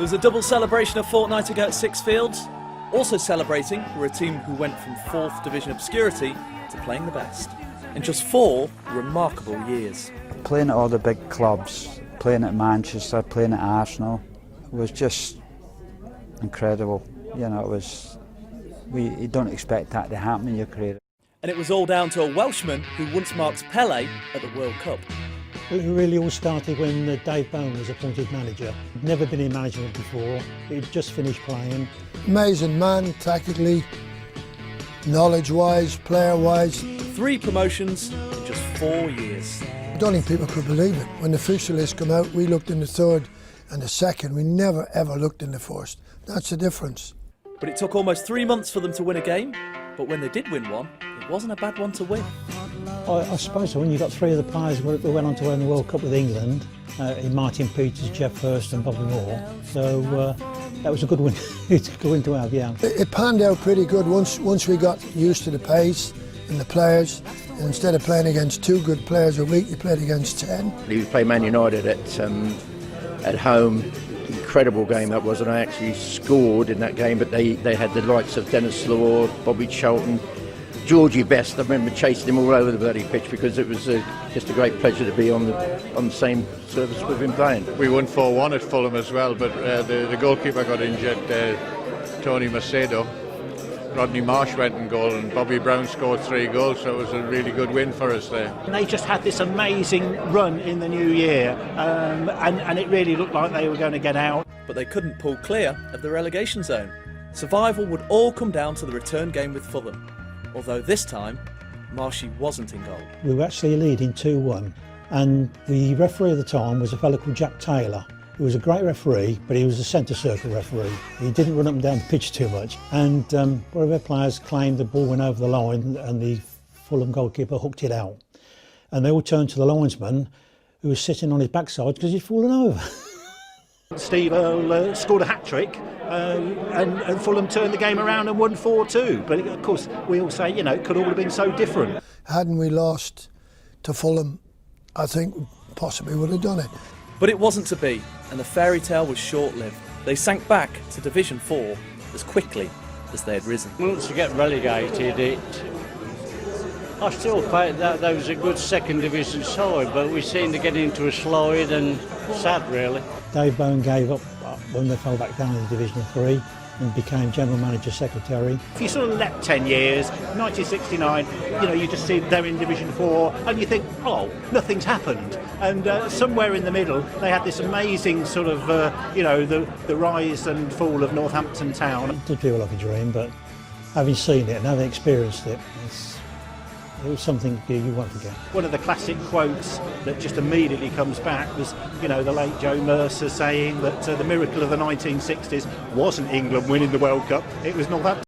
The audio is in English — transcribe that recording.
It was a double celebration a fortnight ago at Sixfields. Also celebrating were a team who went from 4th Division obscurity to playing the best. In just 4 remarkable years. Playing at all the big clubs, playing at Manchester, playing at Arsenal, was just incredible. You know, you don't expect that to happen in your career. And it was all down to a Welshman who once marked Pele at the World Cup. It really all started when Dave Bone was appointed manager. He'd never been in management before, he'd just finished playing. Amazing man, tactically, knowledge-wise, player-wise. 3 promotions in just 4 years. I don't think people could believe it. When the official list came out, we looked in the 3rd and the 2nd. We never ever looked in the 1st. That's the difference. But it took almost 3 months for them to win a game. But when they did win one, it wasn't a bad one to win. I suppose so. When you've got 3 of the players who went on to win the World Cup with England, in Martin Peters, Jeff Hurst and Bobby Moore, so that was a good win, it's a good win to have, yeah. It panned out pretty good once we got used to the pace and the players. And instead of playing against 2 good players a week, you played against 10. We played Man United at home. Incredible game that was, and I actually scored in that game, but they had the likes of Dennis Law, Bobby Charlton, Georgie Best. I remember chasing him all over the bloody pitch because it was just a great pleasure to be on the same service with him playing. We won 4-1 at Fulham as well, but the goalkeeper got injured, Tony Macedo. Rodney Marsh went in goal and Bobby Brown scored 3 goals, so it was a really good win for us there. And they just had this amazing run in the new year, and it really looked like they were going to get out. But they couldn't pull clear of the relegation zone. Survival would all come down to the return game with Fulham, although this time Marshy wasn't in goal. We were actually leading 2-1, and the referee at the time was a fellow called Jack Taylor. He was a great referee, but he was a centre circle referee. He didn't run up and down the pitch too much. And one of our players claimed the ball went over the line and the Fulham goalkeeper hooked it out. And they all turned to the linesman, who was sitting on his backside because he'd fallen over. Steve Earle scored a hat-trick and Fulham turned the game around and won 4-2. But of course, we all say, you know, it could all have been so different. Hadn't we lost to Fulham, I think possibly would have done it. But it wasn't to be, and the fairy tale was short-lived. They sank back to Division 4 as quickly as they had risen. Once you get relegated, I still think that there was a good 2nd Division side, but we seemed to get into a slide and sad really. Dave Bone gave up when they fell back down in Division 3 and became General Manager Secretary. If you sort of leapt 10 years, 1969, you know, you just see they're in Division 4 and you think, oh, nothing's happened. And somewhere in the middle, they had this amazing sort of, you know, the rise and fall of Northampton Town. It did feel like a dream, but having seen it and having experienced it, it was something you won't forget. One of the classic quotes that just immediately comes back was, you know, the late Joe Mercer saying that the miracle of the 1960s wasn't England winning the World Cup, it was Northampton.